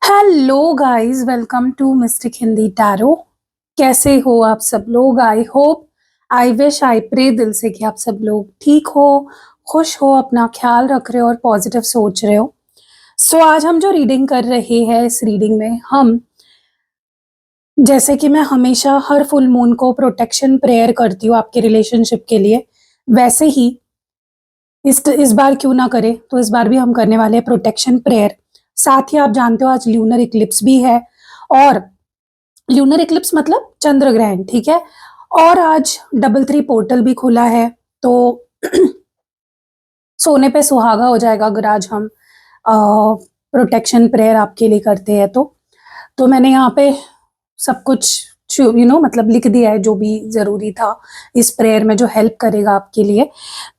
Hello guys, welcome to mystic Hindi tarot. कैसे हो आप सब लोग? I hope, I wish, I pray दिल से कि आप सब लोग ठीक हो, खुश हो, अपना ख्याल रख रहे हो और पॉजिटिव सोच रहे हो। आज हम जो रीडिंग कर रहे हैं, इस रीडिंग में हम, जैसे कि मैं हमेशा हर फुल मून को प्रोटेक्शन प्रेयर करती हूँ आपके रिलेशनशिप के लिए, वैसे ही इस बार क्यों ना करें। तो इस बार भी हम करने वाले हैं प्रोटेक्शन प्रेयर। साथ ही आप जानते हो आज ल्यूनर इक्लिप्स भी है, और ल्यूनर इक्लिप्स मतलब चंद्र ग्रहण, ठीक है। और आज डबल थ्री पोर्टल भी खुला है, तो सोने पे सुहागा हो जाएगा अगर आज हम प्रोटेक्शन प्रेयर आपके लिए करते हैं। तो मैंने यहाँ पे सब कुछ मतलब लिख दिया है जो भी जरूरी था इस प्रेयर में, जो हेल्प करेगा आपके लिए।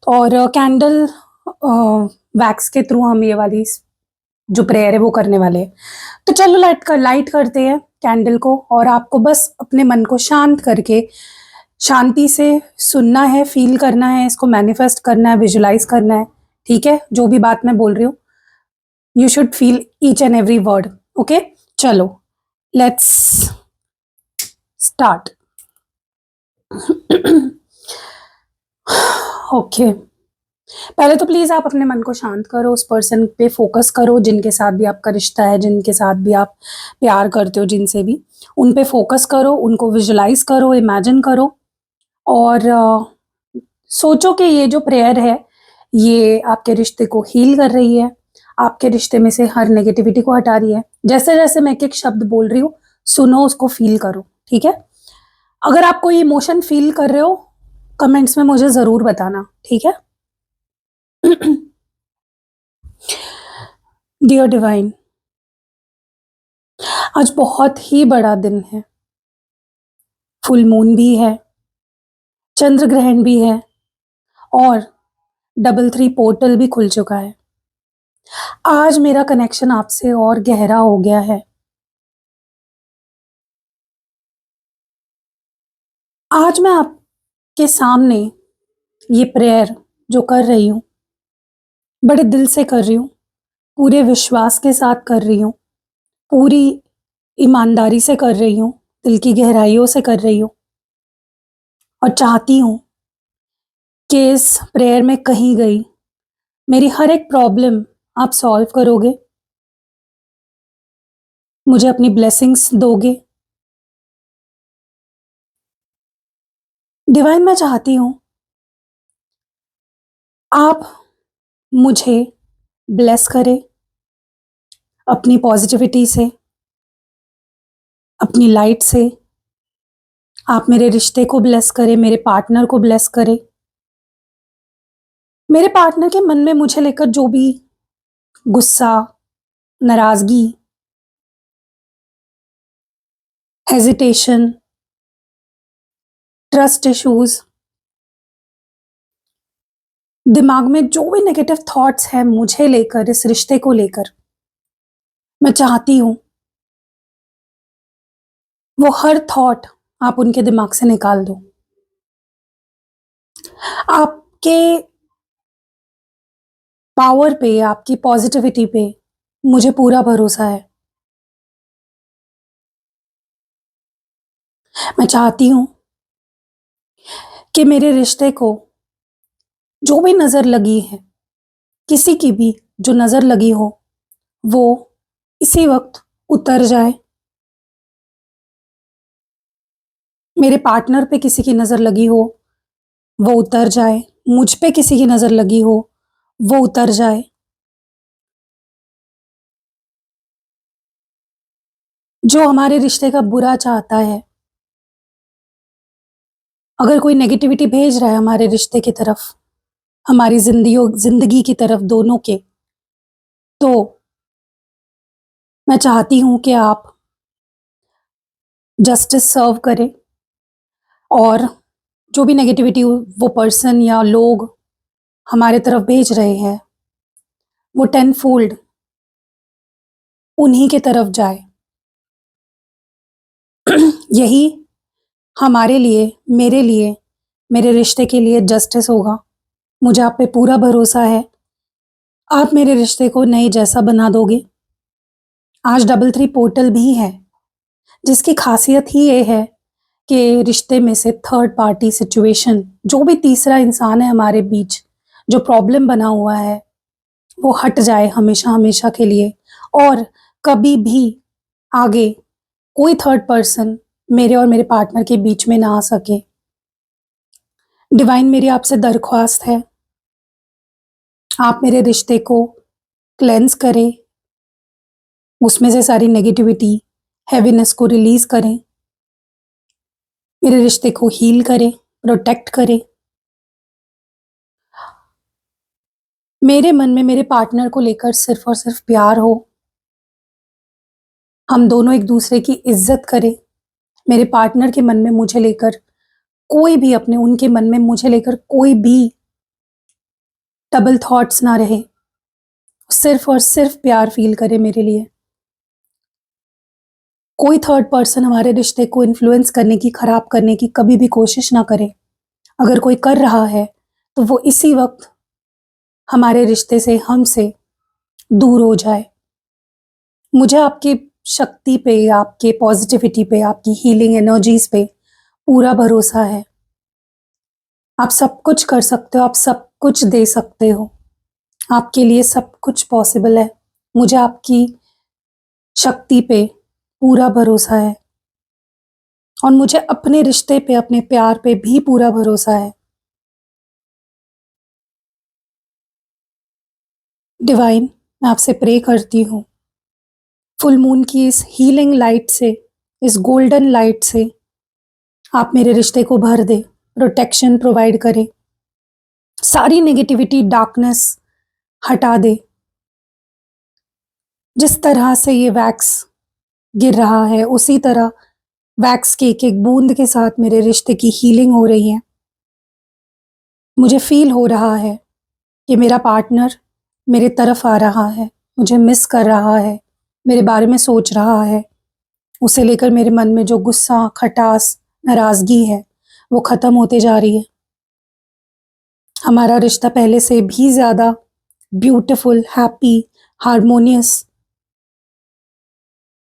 और कैंडल वैक्स के थ्रू हम ये वाली जो प्रेयर है वो करने वाले हैं। तो चलो लाइट करते हैं कैंडल को, और आपको बस अपने मन को शांत करके शांति से सुनना है, फील करना है, इसको मैनिफेस्ट करना है, विजुलाइज करना है, ठीक है। जो भी बात मैं बोल रही हूँ, you should feel each and every word. Okay, चलो लेट्स स्टार्ट। ओके, पहले तो प्लीज आप अपने मन को शांत करो, उस पर्सन पे फोकस करो जिनके साथ भी आपका रिश्ता है, जिनके साथ भी आप प्यार करते हो, जिनसे भी, उन पे फोकस करो, उनको विजुलाइज करो, इमेजिन करो। और सोचो कि ये जो प्रेयर है ये आपके रिश्ते को हील कर रही है, आपके रिश्ते में से हर नेगेटिविटी को हटा रही है। जैसे जैसे मैं एक एक शब्द बोल रही हूँ, सुनो, उसको फील करो, ठीक है। अगर आप कोई इमोशन फील कर रहे हो, कमेंट्स में मुझे जरूर बताना, ठीक है। डियर डिवाइन, आज बहुत ही बड़ा दिन है। फुल मून भी है, चंद्र ग्रहण भी है, और डबल थ्री पोर्टल भी खुल चुका है। आज मेरा कनेक्शन आपसे और गहरा हो गया है। आज मैं आपके सामने ये प्रेयर जो कर रही हूँ, बड़े दिल से कर रही हूँ, पूरे विश्वास के साथ कर रही हूँ, पूरी ईमानदारी से कर रही हूँ, दिल की गहराइयों से कर रही हूँ। और चाहती हूँ कि इस प्रेयर में कहीं गई मेरी हर एक प्रॉब्लम आप सॉल्व करोगे, मुझे अपनी ब्लेसिंग्स दोगे। डिवाइन, मैं चाहती हूँ आप मुझे ब्लेस करें अपनी पॉजिटिविटी से, अपनी लाइट से। आप मेरे रिश्ते को ब्लेस करें, मेरे पार्टनर को ब्लेस करें। मेरे पार्टनर के मन में मुझे लेकर जो भी गुस्सा, नाराजगी, हेजिटेशन, ट्रस्ट इश्यूज, दिमाग में जो भी नेगेटिव थॉट्स हैं मुझे लेकर, इस रिश्ते को लेकर, मैं चाहती हूं वो हर थॉट आप उनके दिमाग से निकाल दो। आपके पावर पे, आपकी पॉजिटिविटी पे मुझे पूरा भरोसा है। मैं चाहती हूं कि मेरे रिश्ते को जो भी नजर लगी है, किसी की भी जो नजर लगी हो, वो इसी वक्त उतर जाए। मेरे पार्टनर पे किसी की नजर लगी हो, वो उतर जाए। मुझ पे किसी की नजर लगी हो, वो उतर जाए। जो हमारे रिश्ते का बुरा चाहता है, अगर कोई नेगेटिविटी भेज रहा है हमारे रिश्ते की तरफ, हमारी जिंदगी की तरफ, दोनों के, तो मैं चाहती हूं कि आप जस्टिस सर्व करें, और जो भी नेगेटिविटी वो पर्सन या लोग हमारे तरफ भेज रहे हैं, वो 10 फोल्ड उन्हीं की तरफ जाए। यही हमारे लिए, मेरे लिए, मेरे रिश्ते के लिए जस्टिस होगा। मुझे आप पे पूरा भरोसा है, आप मेरे रिश्ते को नए जैसा बना दोगे। आज डबल थ्री पोर्टल भी है, जिसकी खासियत ही ये है कि रिश्ते में से थर्ड पार्टी सिचुएशन, जो भी तीसरा इंसान है हमारे बीच, जो प्रॉब्लम बना हुआ है, वो हट जाए हमेशा हमेशा के लिए, और कभी भी आगे कोई थर्ड पर्सन मेरे और मेरे पार्टनर के बीच में ना आ सके। डिवाइन, मेरी आपसे दरख्वास्त है, आप मेरे रिश्ते को क्लेंस करें, उसमें से सारी नेगेटिविटी, हैवीनेस को रिलीज करें, मेरे रिश्ते को हील करें, प्रोटेक्ट करें। मेरे मन में मेरे पार्टनर को लेकर सिर्फ और सिर्फ प्यार हो, हम दोनों एक दूसरे की इज्जत करें। मेरे पार्टनर के मन में मुझे लेकर कोई भी, अपने उनके मन में मुझे लेकर कोई भी डबल थॉट्स ना रहे, सिर्फ और सिर्फ प्यार फील करे मेरे लिए। कोई थर्ड पर्सन हमारे रिश्ते को इन्फ्लुएंस करने की, खराब करने की कभी भी कोशिश ना करे। अगर कोई कर रहा है तो वो इसी वक्त हमारे रिश्ते से, हमसे दूर हो जाए। मुझे आपकी शक्ति पे, आपके पॉजिटिविटी पे, आपकी हीलिंग एनर्जीज पे पूरा भरोसा है। आप सब कुछ कर सकते हो, आप सब कुछ दे सकते हो, आपके लिए सब कुछ पॉसिबल है। मुझे आपकी शक्ति पे पूरा भरोसा है, और मुझे अपने रिश्ते पे, अपने प्यार पे भी पूरा भरोसा है। डिवाइन, मैं आपसे प्रे करती हूँ, फुल मून की इस हीलिंग लाइट से, इस गोल्डन लाइट से आप मेरे रिश्ते को भर दे, प्रोटेक्शन प्रोवाइड करें, सारी नेगेटिविटी, डार्कनेस हटा दे। जिस तरह से ये वैक्स गिर रहा है, उसी तरह वैक्स के एक एक बूंद के साथ मेरे रिश्ते की हीलिंग हो रही है। मुझे फील हो रहा है कि मेरा पार्टनर मेरे तरफ आ रहा है, मुझे मिस कर रहा है, मेरे बारे में सोच रहा है। उसे लेकर मेरे मन में जो गुस्सा, खटास, नाराजगी है, वो खत्म होते जा रही है। हमारा रिश्ता पहले से भी ज्यादा ब्यूटीफुल, हैप्पी, हार्मोनियस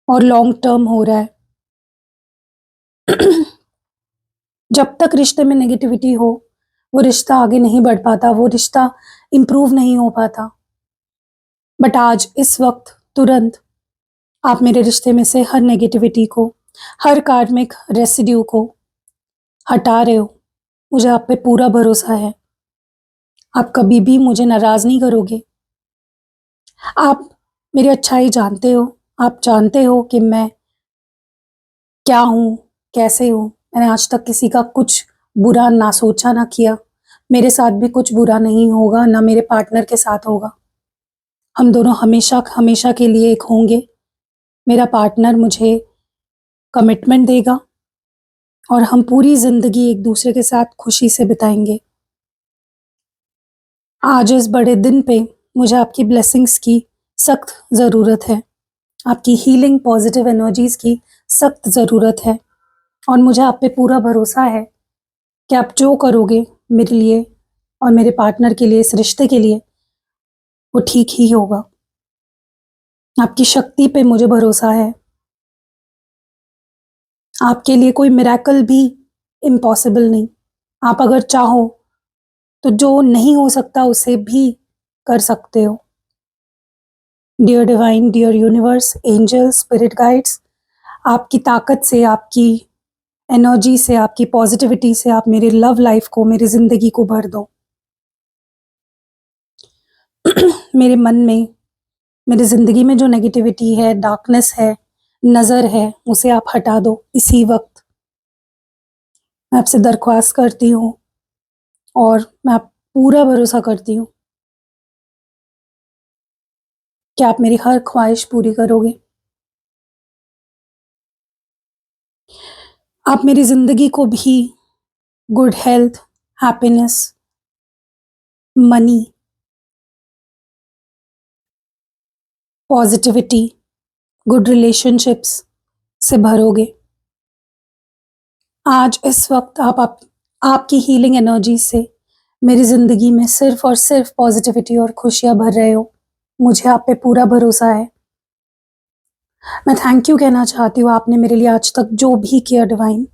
और लॉन्ग टर्म हो रहा है। जब तक रिश्ते में नेगेटिविटी हो, वो रिश्ता आगे नहीं बढ़ पाता, वो रिश्ता इम्प्रूव नहीं हो पाता। बट आज, इस वक्त, तुरंत आप मेरे रिश्ते में से हर नेगेटिविटी को, हर कार्मिक रेसिड्यू को हटा रहे हो। मुझे आप पे पूरा भरोसा है, आप कभी भी मुझे नाराज नहीं करोगे। आप मेरी अच्छाई जानते हो, आप जानते हो कि मैं क्या हूँ, कैसे हूँ। मैंने आज तक किसी का कुछ बुरा ना सोचा, ना किया। मेरे साथ भी कुछ बुरा नहीं होगा, ना मेरे पार्टनर के साथ होगा। हम दोनों हमेशा हमेशा के लिए एक होंगे। मेरा पार्टनर मुझे कमिटमेंट देगा, और हम पूरी जिंदगी एक दूसरे के साथ खुशी से बिताएंगे। आज इस बड़े दिन पे मुझे आपकी ब्लेसिंग्स की सख्त ज़रूरत है, आपकी हीलिंग पॉजिटिव एनर्जीज की सख्त ज़रूरत है। और मुझे आप पे पूरा भरोसा है कि आप जो करोगे मेरे लिए और मेरे पार्टनर के लिए, इस रिश्ते के लिए, वो ठीक ही होगा। आपकी शक्ति पे मुझे भरोसा है। आपके लिए कोई मिरेकल भी इम्पॉसिबल नहीं। आप अगर चाहो तो जो नहीं हो सकता उसे भी कर सकते हो। Dear divine, dear universe, angel, spirit guides, आपकी ताकत से, आपकी एनर्जी से, आपकी पॉजिटिविटी से आप मेरी लव लाइफ को, मेरी जिंदगी को भर दो। मेरे मन में, मेरी जिंदगी में जो नेगेटिविटी है, डार्कनेस है, नजर है, उसे आप हटा दो इसी वक्त। मैं आपसे दरख्वास्त करती हूँ, और मैं आप पूरा भरोसा करती हूँ कि आप मेरी हर ख्वाहिश पूरी करोगे। आप मेरी जिंदगी को भी good health, happiness, money, positivity, good relationships से भरोगे। आज इस वक्त आपकी हीलिंग एनर्जी से मेरी जिंदगी में सिर्फ और सिर्फ पॉजिटिविटी और खुशियां भर रहे हो। मुझे आप पे पूरा भरोसा है। मैं थैंक यू कहना चाहती हूँ, आपने मेरे लिए आज तक जो भी किया डिवाइन।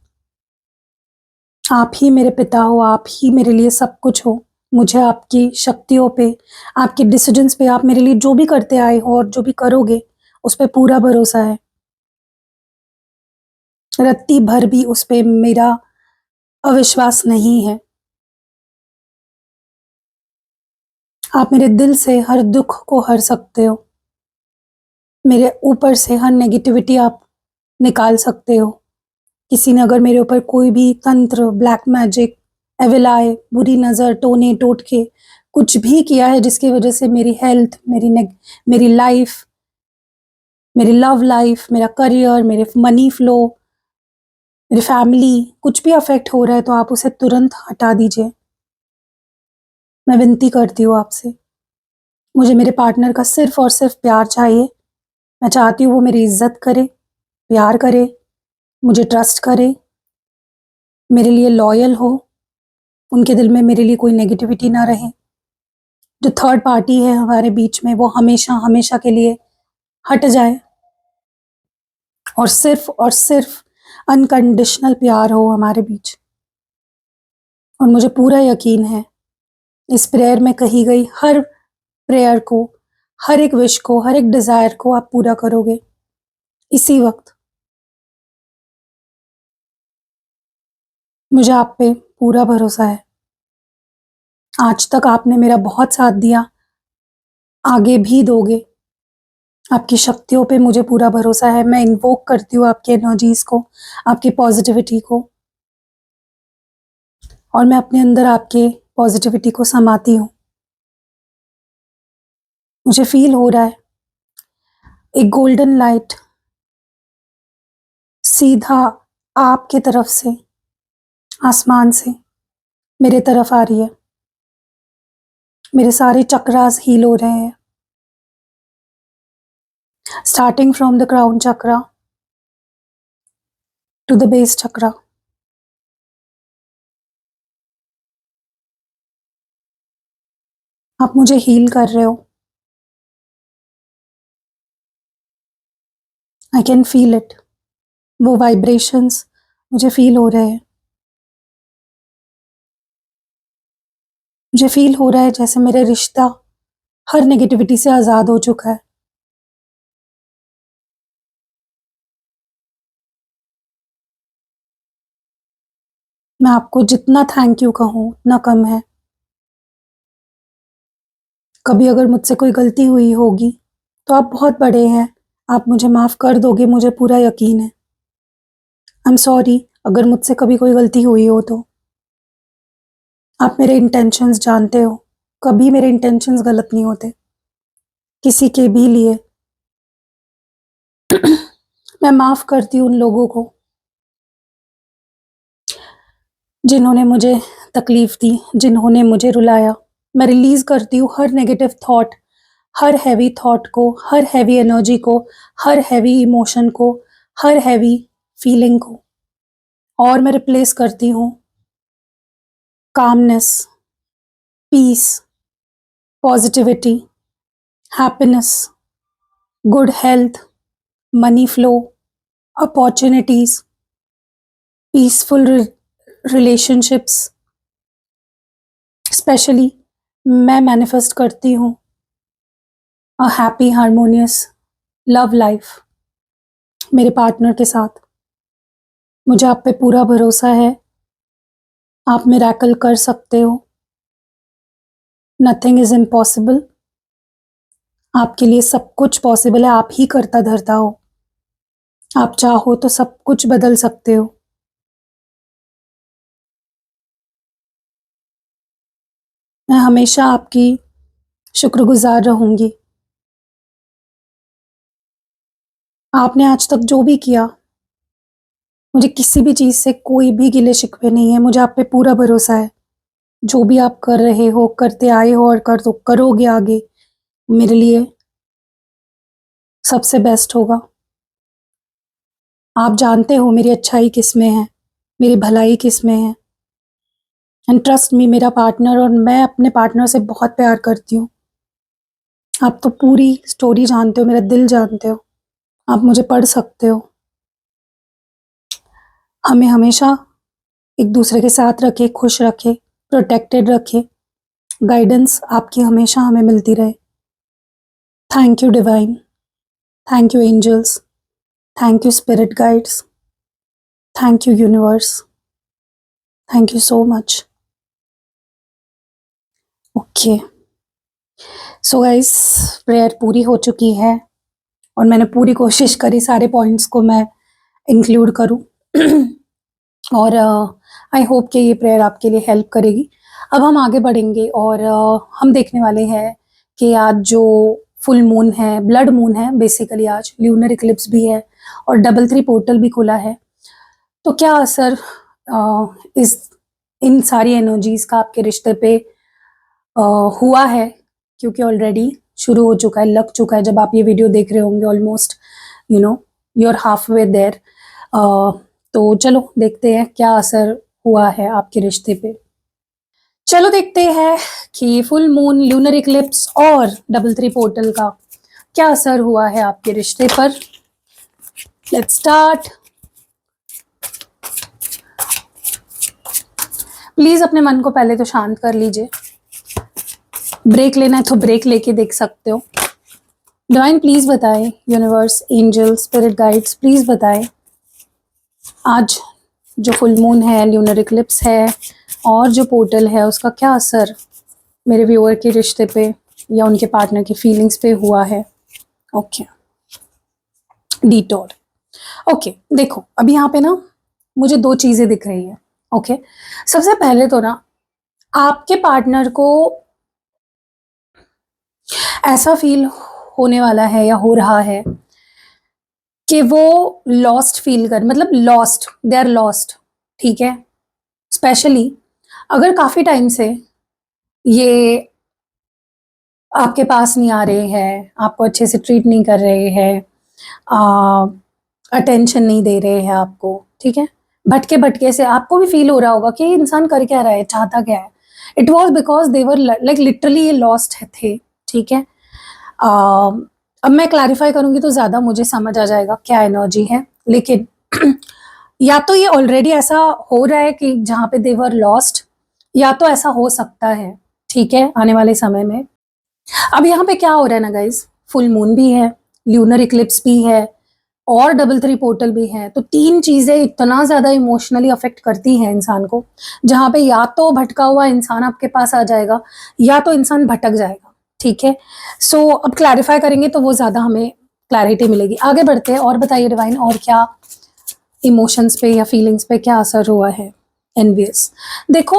आप ही मेरे पिता हो, आप ही मेरे लिए सब कुछ हो। मुझे आपकी शक्तियों पे, आपके डिसीजंस पे, आप मेरे लिए जो भी करते आए हो और जो भी करोगे, उस पे पूरा भरोसा है। रत्ती भर भी उस पे मेरा अविश्वास नहीं है। आप मेरे दिल से हर दुख को हर सकते हो। मेरे ऊपर से हर नेगेटिविटी आप निकाल सकते हो। किसी ने अगर मेरे ऊपर कोई भी तंत्र, ब्लैक मैजिक, एविल आई, बुरी नज़र, टोने टोटके कुछ भी किया है जिसकी वजह से मेरी हेल्थ, मेरी लाइफ, मेरी लव लाइफ, मेरा करियर, मेरे मनी फ्लो, मेरी फैमिली कुछ भी अफेक्ट हो रहा है, तो आप उसे तुरंत हटा दीजिए। मैं विनती करती हूँ आपसे। मुझे मेरे पार्टनर का सिर्फ और सिर्फ प्यार चाहिए। मैं चाहती हूँ वो मेरी इज्जत करे, प्यार करे, मुझे ट्रस्ट करे, मेरे लिए लॉयल हो, उनके दिल में मेरे लिए कोई नेगेटिविटी ना रहे। जो थर्ड पार्टी है हमारे बीच में, वो हमेशा हमेशा के लिए हट जाए और सिर्फ अनकंडीशनल प्यार हो हमारे बीच। और मुझे पूरा यकीन है इस प्रेयर में कही गई हर प्रेयर को, हर एक विश को, हर एक डिजायर को आप पूरा करोगे इसी वक्त। मुझे आप पे पूरा भरोसा है। आज तक आपने मेरा बहुत साथ दिया, आगे भी दोगे। आपकी शक्तियों पे मुझे पूरा भरोसा है। मैं इन्वोक करती हूँ आपकी एनर्जीज को, आपकी पॉजिटिविटी को, और मैं अपने अंदर आपके पॉजिटिविटी को समाती हूँ। मुझे फील हो रहा है एक गोल्डन लाइट सीधा आपके तरफ से, आसमान से मेरे तरफ आ रही है। मेरे सारे चक्रास हील हो रहे हैं, starting from the crown chakra to the base chakra. आप मुझे हील कर रहे हो। I can feel it. वो वाइब्रेशंस मुझे फील हो रहे हैं। मुझे फील हो रहा है जैसे मेरा रिश्ता हर नेगेटिविटी से आज़ाद हो चुका है। मैं आपको जितना थैंक यू कहूँ उतना कम है। कभी अगर मुझसे कोई गलती हुई होगी तो आप बहुत बड़े हैं, आप मुझे माफ़ कर दोगे, मुझे पूरा यकीन है। आई एम सॉरी अगर मुझसे कभी कोई गलती हुई हो तो। आप मेरे इंटेंशंस जानते हो, कभी मेरे इंटेंशंस गलत नहीं होते किसी के भी लिए। मैं माफ़ करती हूँ उन लोगों को जिन्होंने मुझे तकलीफ़ दी, जिन्होंने मुझे रुलाया। मैं रिलीज़ करती हूँ हर नेगेटिव थॉट, हर हैवी थॉट को, हर हैवी एनर्जी को, हर हैवी इमोशन को, हर हैवी फीलिंग को, और मैं रिप्लेस करती हूँ calmness, peace, positivity, happiness, good health, money flow, opportunities, peaceful relationships. Specially मैं मैनिफेस्ट करती हूँ a happy harmonious love life मेरे पार्टनर के साथ। मुझे आप पे पूरा भरोसा है। आप मिरेकल कर सकते हो। Nothing is impossible. आपके लिए सब कुछ पॉसिबल है। आप ही करता धरता हो। आप चाहो तो सब कुछ बदल सकते हो। मैं हमेशा आपकी शुक्रगुजार रहूंगी। आपने आज तक जो भी किया, मुझे किसी भी चीज़ से कोई भी गिले शिकवे नहीं है। मुझे आप पे पूरा भरोसा है। जो भी आप कर रहे हो, करते आए हो और कर तो करोगे आगे, मेरे लिए सबसे बेस्ट होगा। आप जानते हो मेरी अच्छाई किस में है, मेरी भलाई किस में है। एंड ट्रस्ट मी, मेरा पार्टनर और मैं अपने पार्टनर से बहुत प्यार करती हूँ। आप तो पूरी स्टोरी जानते हो, मेरा दिल जानते हो। आप मुझे पढ़ सकते हो। हमें हमेशा एक दूसरे के साथ रखे, खुश रखे, प्रोटेक्टेड रखे, गाइडेंस आपकी हमेशा हमें मिलती रहे। Thank you divine, thank you angels, thank you spirit guides, thank you universe, thank you so much. Okay, so guys, prayer पूरी हो चुकी है और मैंने पूरी कोशिश करी सारे पॉइंट्स को मैं इंक्लूड करूं और आई होप कि ये प्रेयर आपके लिए हेल्प करेगी। अब हम आगे बढ़ेंगे और हम देखने वाले हैं कि आज जो फुल मून है, ब्लड मून है बेसिकली, आज ल्यूनर इक्लिप्स भी है और डबल 3 पोर्टल भी खुला है, तो क्या असर इस इन सारी एनर्जीज का आपके रिश्ते पे हुआ है, क्योंकि ऑलरेडी शुरू हो चुका है, लग चुका है। जब आप ये वीडियो देख रहे होंगे almost you are half way there. तो चलो देखते हैं क्या असर हुआ है आपके रिश्ते पे। चलो देखते हैं कि फुल मून, ल्यूनर इक्लिप्स और डबल 3 पोर्टल का क्या असर हुआ है आपके रिश्ते पर। Let's start. प्लीज अपने मन को पहले तो शांत कर लीजिए। ब्रेक लेना है तो ब्रेक लेके देख सकते हो। डिवाइन प्लीज बताएं, universe, angel, spirit guides please बताएं, आज जो फुल मून है, ल्यूनर इक्लिप्स है और जो पोर्टल है, उसका क्या असर मेरे व्यूअर के रिश्ते पे या उनके पार्टनर की फीलिंग्स पे हुआ है। Okay, detour. ओके, देखो अब यहाँ पे ना मुझे 2 चीजें दिख रही है। ओके, सबसे पहले तो ना आपके पार्टनर को ऐसा फील होने वाला है या हो रहा है कि वो लॉस्ट फील कर, मतलब लॉस्ट, दे आर लॉस्ट। ठीक है, स्पेशली अगर काफी टाइम से ये आपके पास नहीं आ रहे हैं, आपको अच्छे से ट्रीट नहीं कर रहे हैं, अटेंशन नहीं दे रहे हैं आपको, ठीक है, भटके भटके से आपको भी फील हो रहा होगा कि ये इंसान कर क्या रहा है, चाहता क्या है। It was because they were like literally ये लॉस्ट थे। ठीक है, अब मैं क्लैरिफाई करूंगी तो ज्यादा मुझे समझ आ जाएगा क्या एनर्जी है, लेकिन या तो ये ऑलरेडी ऐसा हो रहा है कि जहां पे दे वर लॉस्ट, या तो ऐसा हो सकता है, ठीक है, आने वाले समय में। अब यहाँ पे क्या हो रहा है ना गाइज, फुल मून भी है, ल्यूनर इक्लिप्स भी है और डबल 3 पोर्टल भी है, तो 3 चीजें इतना ज्यादा इमोशनली अफेक्ट करती हैं इंसान को, जहां पे या तो भटका हुआ इंसान आपके पास आ जाएगा या तो इंसान भटक जाएगा। ठीक है, सो अब क्लैरिफाई करेंगे तो वो ज्यादा हमें क्लैरिटी मिलेगी। आगे बढ़ते हैं और बताइए डिवाइन, और क्या इमोशंस पे या फीलिंग्स पे क्या असर हुआ है। एनवियस, देखो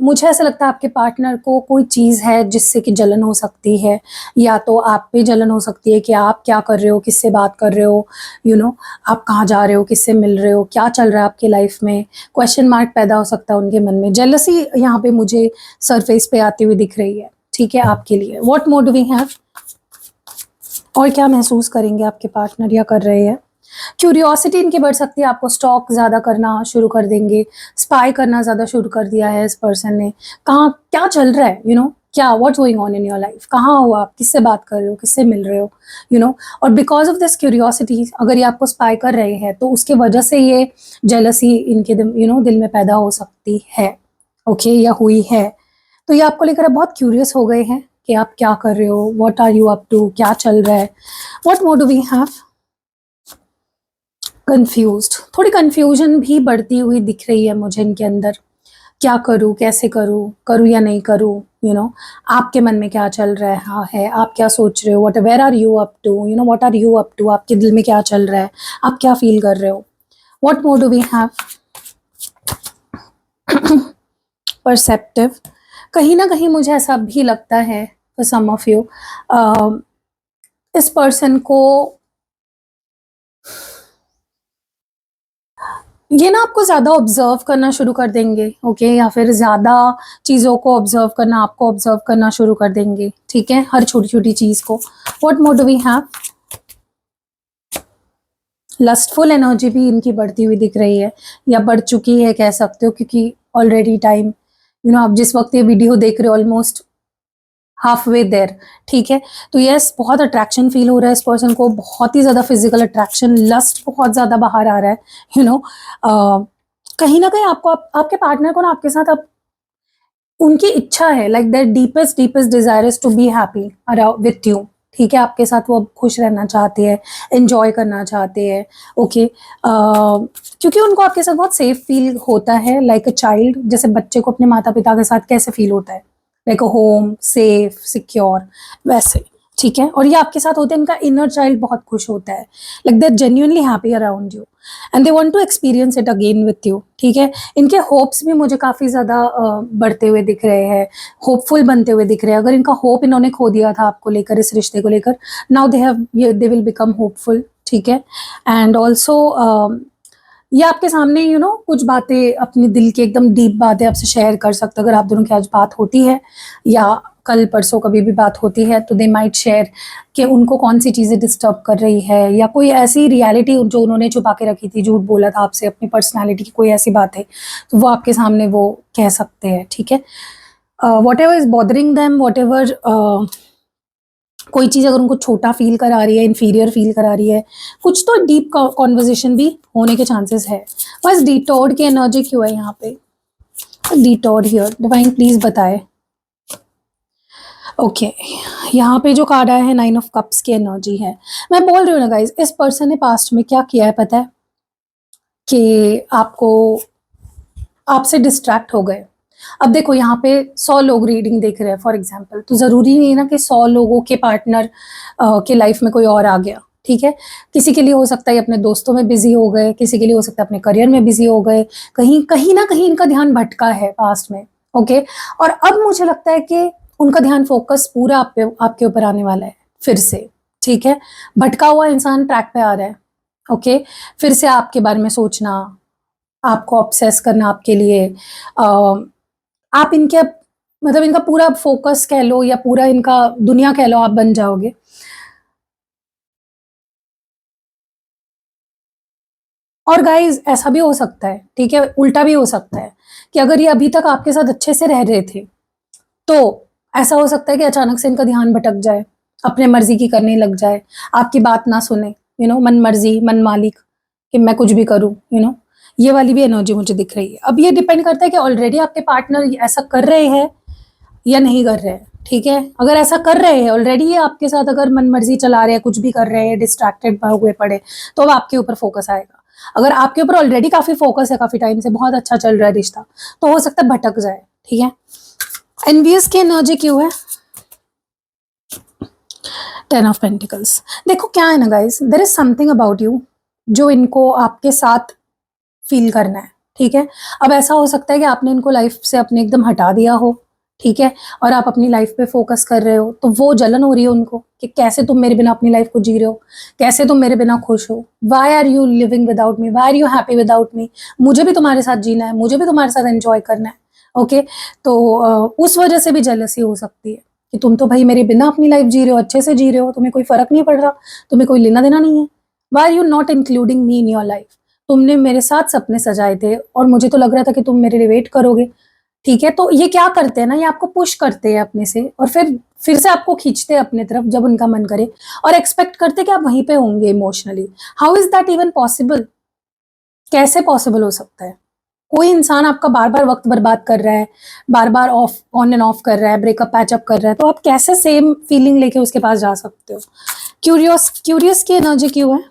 मुझे ऐसा लगता है आपके पार्टनर को कोई चीज़ है जिससे कि जलन हो सकती है, या तो आप पे जलन हो सकती है कि आप क्या कर रहे हो, किससे बात कर रहे हो, आप कहाँ जा रहे हो, किससे मिल रहे हो, क्या चल रहा है आपकी लाइफ में, क्वेश्चन मार्क पैदा हो सकता है उनके मन में। जेलसी यहाँ पे मुझे सरफेस पे आती हुई दिख रही है। ठीक है, आपके लिए what more do we have, और क्या महसूस करेंगे आपके पार्टनर या कर रहे हैं। क्यूरियोसिटी इनकी बढ़ सकती है, आपको स्टॉक ज़्यादा करना शुरू कर देंगे, स्पाई करना ज़्यादा शुरू कर दिया है इस पर्सन ने, कहाँ क्या चल रहा है, क्या what's going on in your life, कहाँ हो आप, किससे बात कर रहे हो, किससे मिल रहे हो, और बिकॉज ऑफ दिस क्यूरियोसिटी अगर ये आपको स्पाई कर रहे हैं तो उसके वजह से ये जेलसी इनके दिल में पैदा हो सकती है। ओके, या हुई है, तो ये आपको लेकर बहुत क्यूरियस हो गए हैं कि आप क्या कर रहे हो, what are you up to, क्या चल रहा है। What more do we have, confused, थोड़ी कंफ्यूजन भी बढ़ती हुई दिख रही है मुझे इनके अंदर, क्या करूँ, कैसे करूँ, करूँ या नहीं करूँ, आपके मन में क्या चल रहा है, आप क्या सोच रहे हो, what where are you up to, what are you up to, आपके दिल में क्या चल रहा है, आप क्या फील कर रहे हो। What more do we have, perceptive, कहीं ना कहीं मुझे ऐसा भी लगता है फॉर सम ऑफ यू इस पर्सन को ये ना आपको ज्यादा ऑब्जर्व करना शुरू कर देंगे। ओके, या फिर ज्यादा चीजों को ऑब्जर्व करना, आपको ऑब्जर्व करना शुरू कर देंगे। ठीक है, हर छोटी छोटी चीज को। What more do we have, lustful energy भी इनकी बढ़ती हुई दिख रही है या बढ़ चुकी है कह सकते हो, क्योंकि ऑलरेडी टाइम आप जिस वक्त ये वीडियो देख रहे हो ऑलमोस्ट हाफ वे देयर, ठीक है। तो यस, बहुत अट्रैक्शन फील हो रहा है इस पर्सन को, बहुत ही ज़्यादा फिजिकल अट्रैक्शन, लस्ट बहुत ज़्यादा बाहर आ रहा है, यू नो। कहीं ना कहीं आपको आपके पार्टनर को ना आपके साथ अब उनकी इच्छा है, like that deepest deepest desire is to be happy around with you, ठीक है। आपके साथ वो अब खुश रहना चाहते हैं, एंजॉय करना चाहते हैं, ओके। क्योंकि उनको आपके साथ बहुत सेफ फील होता है, लाइक अ चाइल्ड, जैसे बच्चे को अपने माता पिता के साथ कैसे फील होता है, like a home, safe, secure, वैसे, ठीक है। और ये आपके साथ होते हैं, इनका इनर चाइल्ड बहुत खुश होता है, like they are genuinely happy around you and they want to experience it again with you, ठीक है। इनके होप्स भी मुझे काफ़ी ज़्यादा बढ़ते हुए दिख रहे हैं, होपफुल बनते हुए दिख रहे हैं। अगर इनका होप इन्होंने खो दिया था आपको लेकर, इस रिश्ते को लेकर, now they will become hopeful, ठीक है। एंड ऑल्सो ये आपके सामने कुछ बातें, अपनी दिल की एकदम डीप बातें आपसे शेयर कर सकते, अगर आप दोनों की आज बात होती है या कल परसों कभी भी बात होती है, तो दे माइट शेयर कि उनको कौन सी चीज़ें डिस्टर्ब कर रही है, या कोई ऐसी रियलिटी जो उन्होंने छुपा के रखी थी, झूठ बोला था आपसे, अपनी पर्सनालिटी की कोई ऐसी बात है, तो वो आपके सामने वो कह सकते हैं, ठीक है। What ever is bothering them, what ever, कोई चीज़ अगर उनको छोटा फील करा रही है, इन्फीरियर फील करा रही है, कुछ तो डीप कॉन्वर्जेशन भी होने के चांसेस है। बस डिटोर्ड की एनर्जी क्यों है यहाँ पे, डिटोर्ड हियर, डिवाइन प्लीज बताए। ओके, यहाँ पे जो कार्ड आया है 9 ऑफ कप्स की एनर्जी है। मैं बोल रही हूँ ना गाइज, इस पर्सन ने पास्ट में क्या किया है पता है, कि आपको, आपसे डिस्ट्रैक्ट हो गए। अब देखो यहाँ पे 100 लोग रीडिंग देख रहे हैं फॉर एग्जांपल, तो ज़रूरी नहीं है ना कि 100 लोगों के पार्टनर के लाइफ में कोई और आ गया, ठीक है। किसी के लिए हो सकता है अपने दोस्तों में बिजी हो गए, किसी के लिए हो सकता है अपने करियर में बिजी हो गए, कहीं कहीं ना कहीं इनका ध्यान भटका है पास्ट में, ओके। और अब मुझे लगता है कि उनका ध्यान फोकस पूरा आपके ऊपर आने वाला है फिर से, ठीक है। भटका हुआ इंसान ट्रैक पे आ रहा है, ओके। फिर से आपके बारे में सोचना, आपको ऑब्सेस करना आपके लिए, आप इनके, मतलब इनका पूरा फोकस कह लो या पूरा इनका दुनिया कह लो, आप बन जाओगे। और गाइज ऐसा भी हो सकता है, ठीक है, उल्टा भी हो सकता है, कि अगर ये अभी तक आपके साथ अच्छे से रह रहे थे, तो ऐसा हो सकता है कि अचानक से इनका ध्यान भटक जाए, अपने मर्जी की करने लग जाए, आपकी बात ना सुने, मन मर्जी मन मालिक, कि मैं कुछ भी करूं, ये वाली भी एनर्जी मुझे दिख रही है। अब ये डिपेंड करता है कि ऑलरेडी आपके पार्टनर ऐसा कर रहे हैं या नहीं कर रहे हैं, ठीक है। अगर ऐसा कर रहे हैं ऑलरेडी, ये आपके साथ अगर मन मर्जी चला रहे हैं, कुछ भी कर रहे हैं, डिस्ट्रैक्टेड हुए पड़े, तो अब आपके ऊपर फोकस आएगा। अगर आपके ऊपर ऑलरेडी काफी फोकस है, काफी टाइम से बहुत अच्छा चल रहा है रिश्ता, तो हो सकता है भटक जाए, ठीक है। एनवियस की एनर्जी क्यों है, 10 ऑफ पेंटिकल्स। देखो क्या है ना guys, there is something about you जो इनको आपके साथ फील करना है, ठीक है। अब ऐसा हो सकता है कि आपने इनको लाइफ से अपने एकदम हटा दिया हो, ठीक है, और आप अपनी लाइफ पे फोकस कर रहे हो, तो वो जलन हो रही है उनको कि कैसे तुम मेरे बिना अपनी लाइफ को जी रहे हो, कैसे तुम मेरे बिना खुश हो, why are you living without me, why are you happy without me, मुझे भी तुम्हारे साथ जीना है, मुझे भी तुम्हारे साथ एंजॉय करना है, ओके। तो उस वजह से भी जेलसी हो सकती है कि तुम तो भाई मेरे बिना अपनी लाइफ जी रहे हो, अच्छे से जी रहे हो, तुम्हें कोई फर्क नहीं पड़ रहा, तुम्हें कोई लेना देना नहीं है, why are you not including me in your life. तुमने मेरे साथ सपने सजाए थे और मुझे तो लग रहा था कि तुम मेरे लिए वेट करोगे, ठीक है। तो ये क्या करते हैं ना, ये आपको पुश करते हैं अपने से, और फिर से आपको खींचते हैं अपने तरफ जब उनका मन करे, और एक्सपेक्ट करते हैं कि आप वहीं पे होंगे emotionally. How is that even possible, कैसे पॉसिबल हो सकता है। कोई इंसान आपका बार बार वक्त बर्बाद कर रहा है, बार बार ऑफ ऑन एंड ऑफ कर रहा है, ब्रेकअप पैचअप कर रहा है, तो आप कैसे सेम फीलिंग लेके उसके पास जा सकते हो। क्यूरियस की एनर्जी क्यों है,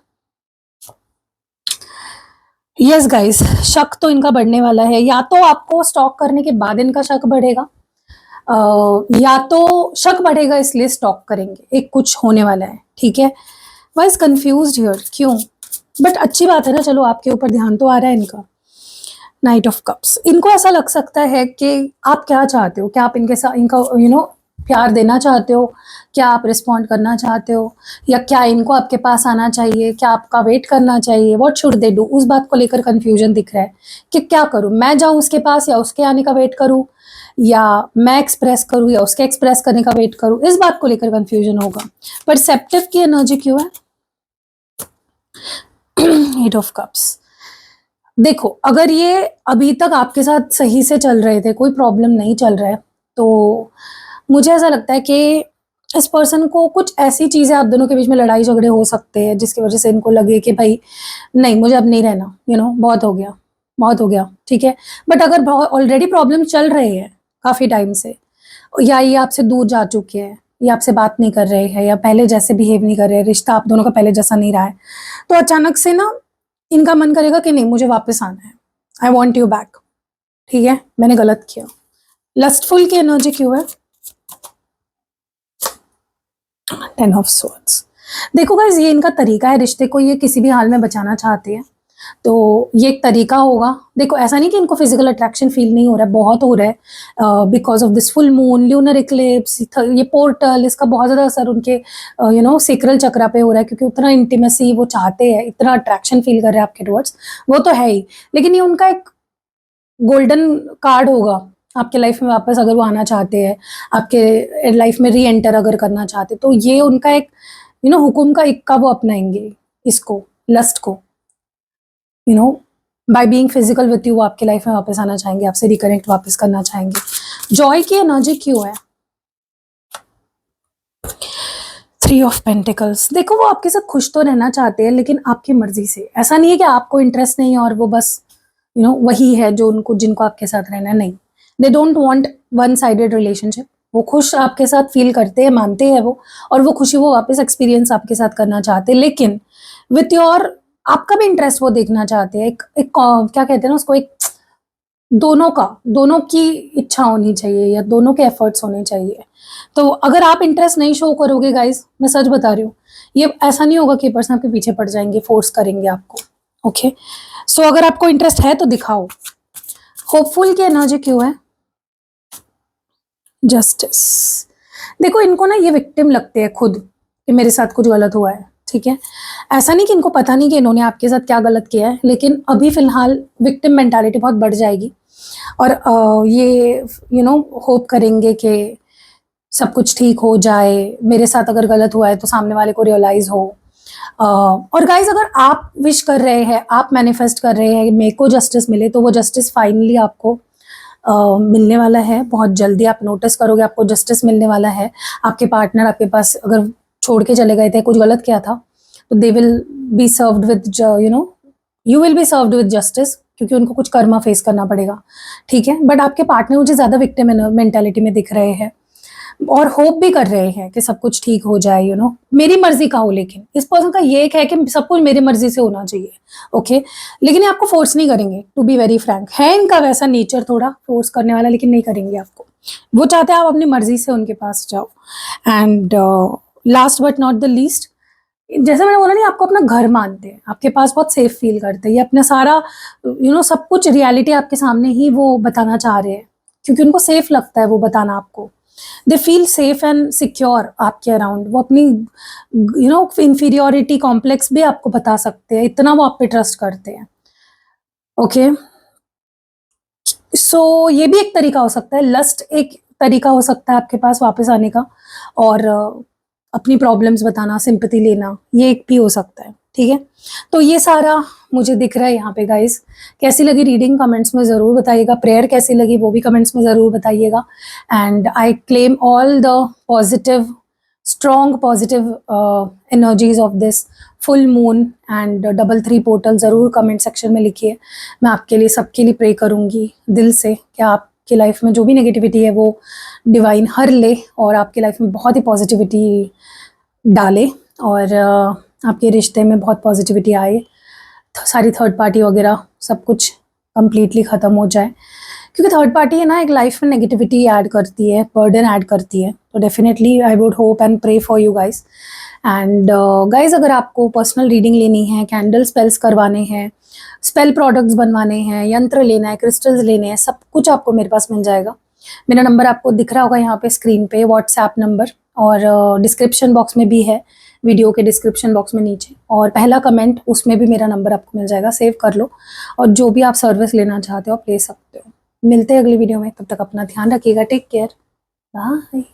यस गाइस, शक तो इनका बढ़ने वाला है, या तो आपको स्टॉक करने के बाद इनका शक बढ़ेगा, या तो शक बढ़ेगा इसलिए स्टॉक करेंगे, एक कुछ होने वाला है, ठीक है। वाइज कंफ्यूज्ड हियर, क्यों, बट अच्छी बात है ना, चलो आपके ऊपर ध्यान तो आ रहा है इनका। नाइट ऑफ कप्स, इनको ऐसा लग सकता है कि आप क्या चाहते हो, क्या आप इनके साथ इनका प्यार देना चाहते हो, क्या आप रिस्पॉन्ड करना चाहते हो, या क्या इनको आपके पास आना चाहिए, क्या आपका वेट करना चाहिए, व्हाट शुड दे डू, उस बात को लेकर कंफ्यूजन दिख रहा है कि क्या करूं, मैं जाऊं उसके पास या उसके आने का वेट करूं, या मैं एक्सप्रेस करूं या उसके एक्सप्रेस करने का वेट करूं, इस बात को लेकर कंफ्यूजन होगा। परसेप्टिव की एनर्जी क्यों है, 8 ऑफ कप्स। देखो अगर ये अभी तक आपके साथ सही से चल रहे थे, कोई प्रॉब्लम नहीं चल रहा है, तो मुझे ऐसा लगता है कि इस पर्सन को कुछ ऐसी चीज़ें, आप दोनों के बीच में लड़ाई झगड़े हो सकते हैं जिसकी वजह से इनको लगे कि भाई नहीं, मुझे अब नहीं रहना, बहुत हो गया, बहुत हो गया, ठीक है। बट अगर ऑलरेडी प्रॉब्लम चल रहे हैं काफ़ी टाइम से, या ये आपसे दूर जा चुके हैं, ये आपसे बात नहीं कर रहे हैं, या पहले जैसे बिहेव नहीं कर रहे हैं, रिश्ता आप दोनों का पहले जैसा नहीं रहा है, तो अचानक से ना इनका मन करेगा कि नहीं, मुझे वापस आना है, आई वॉन्ट यू बैक, ठीक है, मैंने गलत किया। लस्टफुल की एनर्जी क्यों है? 10 ऑफ स्वॉर्ड्स। देखो गाइस, ये इनका तरीका है, रिश्ते को ये किसी भी हाल में बचाना चाहते हैं, तो ये एक तरीका होगा। देखो, ऐसा नहीं कि इनको फिजिकल अट्रैक्शन फील नहीं हो रहा है, बहुत हो रहा है because of this full moon, lunar Eclipse, ये पोर्टल, इसका बहुत ज़्यादा असर उनके सेक्रल चक्रा पे हो रहा है, क्योंकि उतना इंटीमेसी वो चाहते हैं, इतना अट्रैक्शन फील कर रहे हैं आपके टुवर्ड्स, वो तो है ही। लेकिन ये उनका एक गोल्डन कार्ड होगा आपके लाइफ में वापस, अगर वो आना चाहते हैं, आपके लाइफ में री एंटर अगर करना चाहते, तो ये उनका एक हुकुम का इक्का वो अपनाएंगे, इसको, लस्ट को, by being physical with you, वो आपके लाइफ में वापस आना चाहेंगे, आपसे रिकनेक्ट वापस करना चाहेंगे। जॉय की एनर्जी क्यों है? 3 ऑफ पेंटिकल्स। देखो, वो आपके साथ खुश तो रहना चाहते हैं, लेकिन आपकी मर्जी से। ऐसा नहीं है कि आपको इंटरेस्ट नहीं है और वो बस वही है जो जिनको आपके साथ रहना है, नहीं। They don't want one sided relationship. वो खुश आपके साथ फील करते हैं, मानते हैं वो, और वो खुशी वो वापस एक्सपीरियंस आपके साथ करना चाहते हैं, लेकिन विथ योर, आपका भी इंटरेस्ट वो देखना चाहते हैं। एक क्या कहते हैं ना उसको, एक दोनों की इच्छा होनी चाहिए, या दोनों के एफर्ट्स होने चाहिए। तो अगर आप इंटरेस्ट नहीं शो करोगे गाइज, मैं सच बता रही हूँ, ये ऐसा नहीं होगा कि पर्सन आपके पीछे पड़ जाएंगे, फोर्स करेंगे आपको। ओके, सो अगर आपको इंटरेस्ट है तो दिखाओ। होपफुल की एनर्जी क्यों है? जस्टिस। देखो, इनको ना ये विक्टिम लगते हैं खुद, कि मेरे साथ कुछ गलत हुआ है, ठीक है। ऐसा नहीं कि इनको पता नहीं कि इन्होंने आपके साथ क्या गलत किया है, लेकिन अभी फिलहाल विक्टिम मेंटालिटी बहुत बढ़ जाएगी, और ये होप करेंगे कि सब कुछ ठीक हो जाए, मेरे साथ अगर गलत हुआ है तो सामने वाले को रियलाइज हो। और गाइज, अगर आप विश कर रहे हैं, आप मैनिफेस्ट कर रहे हैं मेरे को जस्टिस मिले, तो वो जस्टिस फाइनली आपको मिलने वाला है। बहुत जल्दी आप नोटिस करोगे, आपको जस्टिस मिलने वाला है। आपके पार्टनर आपके पास अगर छोड़ के चले गए थे, कुछ गलत किया था, तो they will be served with you will be served with justice, क्योंकि उनको कुछ कर्मा फेस करना पड़ेगा, ठीक है। बट आपके पार्टनर मुझे ज़्यादा विक्टिम मेंटालिटी में दिख रहे हैं, और होप भी कर रहे हैं कि सब कुछ ठीक हो जाए, मेरी मर्जी का हो। लेकिन इस पर्सन का ये एक है कि सब कुछ मेरी मर्जी से होना चाहिए, ओके। लेकिन ये आपको फोर्स नहीं करेंगे, टू बी वेरी फ्रैंक। है इनका वैसा नेचर, थोड़ा फोर्स करने वाला, लेकिन नहीं करेंगे आपको। वो चाहते हैं आप अपनी मर्जी से उनके पास जाओ। And last but not the least, जैसे मैंने बोला नहीं, आपको अपना घर मानते हैं, आपके पास बहुत सेफ फील करते हैं। ये अपना सारा सब कुछ रियलिटी आपके सामने ही वो बताना चाह रहे हैं, क्योंकि उनको सेफ लगता है वो बताना आपको। They feel safe and secure आपके अराउंड। वो अपनी इंफीरियोरिटी कॉम्प्लेक्स भी आपको बता सकते हैं, इतना वो आप पे ट्रस्ट करते हैं, ओके। सो ये भी एक तरीका हो सकता है, लस्ट एक तरीका हो सकता है आपके पास वापस आने का, और अपनी प्रॉब्लम्स बताना, सिंपैथी लेना, ये एक भी हो सकता है, ठीक है। तो ये सारा मुझे दिख रहा है यहाँ पे गाइस। कैसी लगी रीडिंग कमेंट्स में ज़रूर बताइएगा। प्रेयर कैसी लगी वो भी कमेंट्स में ज़रूर बताइएगा। And I claim all the positive, strong positive energies of this full moon and 33 portal. ज़रूर कमेंट सेक्शन में लिखिए, मैं आपके लिए, सबके लिए प्रे करूँगी दिल से कि आपकी लाइफ में जो भी नेगेटिविटी है वो डिवाइन हर ले, और आपकी लाइफ में बहुत ही पॉजिटिविटी डाले, और आपके रिश्ते में बहुत पॉजिटिविटी आए, सारी थर्ड पार्टी वगैरह सब कुछ कंप्लीटली ख़त्म हो जाए। क्योंकि थर्ड पार्टी है ना, एक लाइफ में नेगेटिविटी ऐड करती है, बर्डन ऐड करती है। तो definitely I would hope and pray for you guys. And guys, अगर आपको पर्सनल रीडिंग लेनी है, कैंडल स्पेल्स करवाने हैं, स्पेल प्रोडक्ट्स बनवाने हैं, यंत्र लेना है, क्रिस्टल्स लेने हैं, सब कुछ आपको मेरे पास मिल जाएगा। मेरा नंबर आपको दिख रहा होगा यहाँ पे स्क्रीन पे, व्हाट्सएप नंबर, और डिस्क्रिप्शन बॉक्स में भी है, वीडियो के डिस्क्रिप्शन बॉक्स में नीचे, और पहला कमेंट उसमें भी मेरा नंबर आपको मिल जाएगा, सेव कर लो। और जो भी आप सर्विस लेना चाहते हो आप ले सकते हो। मिलते हैं अगली वीडियो में, तब तक अपना ध्यान रखिएगा। Take care, bye.